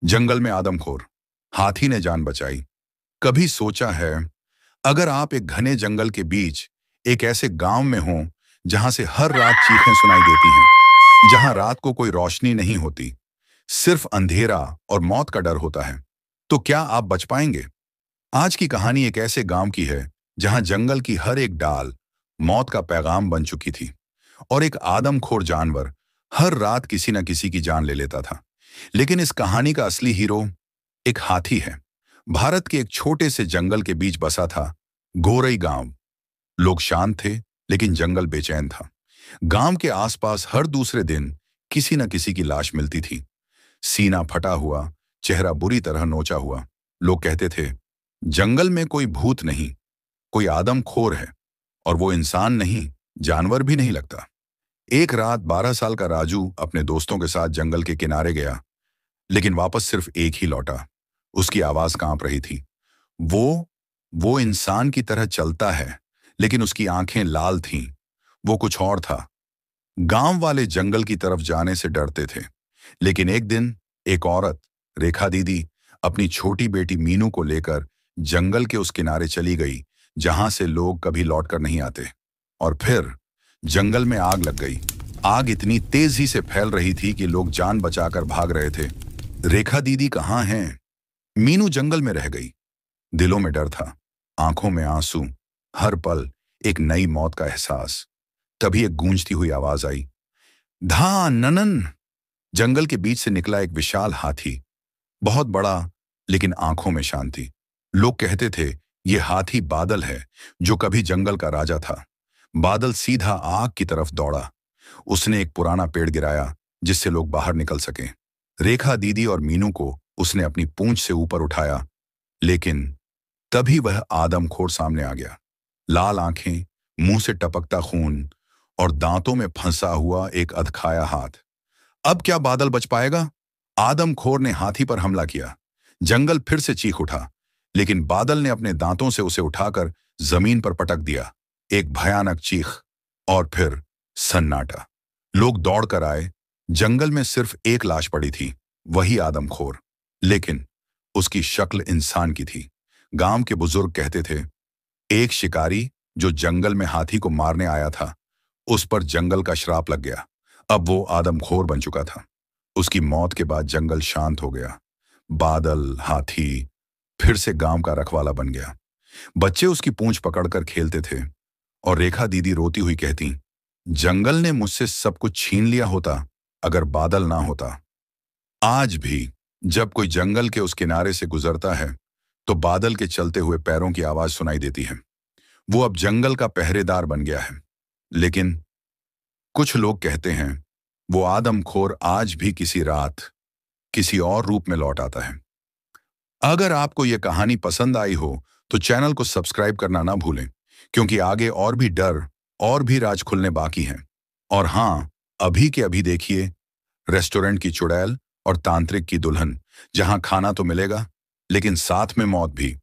जंगल में आदमखोर, हाथी ने जान बचाई। कभी सोचा है, अगर आप एक घने जंगल के बीच एक ऐसे गांव में हों जहां से हर रात चीखें सुनाई देती हैं, जहां रात को कोई रोशनी नहीं होती, सिर्फ अंधेरा और मौत का डर होता है, तो क्या आप बच पाएंगे? आज की कहानी एक ऐसे गांव की है जहां जंगल की हर एक डाल मौत का पैगाम बन चुकी थी और एक आदमखोर जानवर हर रात किसी न किसी की जान ले लेता था। लेकिन इस कहानी का असली हीरो एक हाथी है। भारत के एक छोटे से जंगल के बीच बसा था गोरई गांव। लोग शांत थे, लेकिन जंगल बेचैन था। गांव के आसपास हर दूसरे दिन किसी न किसी की लाश मिलती थी, सीना फटा हुआ, चेहरा बुरी तरह नोचा हुआ। लोग कहते थे, जंगल में कोई भूत नहीं, कोई आदमखोर है, और वो इंसान नहीं, जानवर भी नहीं लगता। एक रात 12 साल का राजू अपने दोस्तों के साथ जंगल के किनारे गया, लेकिन वापस सिर्फ एक ही लौटा। उसकी आवाज कांप रही थी। वो इंसान की तरह चलता है, लेकिन उसकी आंखें लाल थीं। वो कुछ और था। गांव वाले जंगल की तरफ जाने से डरते थे, लेकिन एक दिन एक औरत, रेखा दीदी, अपनी छोटी बेटी मीनू को लेकर जंगल के उस किनारे चली गई जहां से लोग कभी लौटकर नहीं आते। और फिर जंगल में आग लग गई। आग इतनी तेजी से फैल रही थी कि लोग जान बचाकर भाग रहे थे। रेखा दीदी कहाँ हैं? मीनू जंगल में रह गई। दिलों में डर था, आंखों में आंसू, हर पल एक नई मौत का एहसास। तभी एक गूंजती हुई आवाज आई, धा ननन। जंगल के बीच से निकला एक विशाल हाथी, बहुत बड़ा, लेकिन आंखों में शांति। लोग कहते थे, ये हाथी बादल है, जो कभी जंगल का राजा था। बादल सीधा आग की तरफ दौड़ा। उसने एक पुराना पेड़ गिराया जिससे लोग बाहर निकल सकें। रेखा दीदी और मीनू को उसने अपनी पूंछ से ऊपर उठाया, लेकिन तभी वह आदमखोर सामने आ गया। लाल आंखें, मुंह से टपकता खून और दांतों में फंसा हुआ एक अधखाया हाथ। अब क्या बादल बच पाएगा? आदमखोर ने हाथी पर हमला किया। जंगल फिर से चीख उठा, लेकिन बादल ने अपने दांतों से उसे उठाकर जमीन पर पटक दिया। एक भयानक चीख, और फिर सन्नाटा। लोग दौड़कर आए। जंगल में सिर्फ एक लाश पड़ी थी, वही आदमखोर, लेकिन उसकी शक्ल इंसान की थी। गांव के बुजुर्ग कहते थे, एक शिकारी जो जंगल में हाथी को मारने आया था, उस पर जंगल का श्राप लग गया। अब वो आदमखोर बन चुका था। उसकी मौत के बाद जंगल शांत हो गया। बादल, हाथी फिर से गांव का रखवाला बन गया। बच्चे उसकी पूंछ पकड़कर खेलते थे, और रेखा दीदी रोती हुई कहती, जंगल ने मुझसे सब कुछ छीन लिया होता अगर बादल ना होता। आज भी जब कोई जंगल के उस किनारे से गुजरता है, तो बादल के चलते हुए पैरों की आवाज सुनाई देती है। वो अब जंगल का पहरेदार बन गया है। लेकिन कुछ लोग कहते हैं, वो आदमखोर आज भी किसी रात किसी और रूप में लौट आता है। अगर आपको यह कहानी पसंद आई हो तो चैनल को सब्सक्राइब करना ना भूलें, क्योंकि आगे और भी डर और भी राज खुलने बाकी हैं। और हाँ, अभी के अभी देखिए रेस्टोरेंट की चुड़ैल और तांत्रिक की दुल्हन, जहां खाना तो मिलेगा, लेकिन साथ में मौत भी।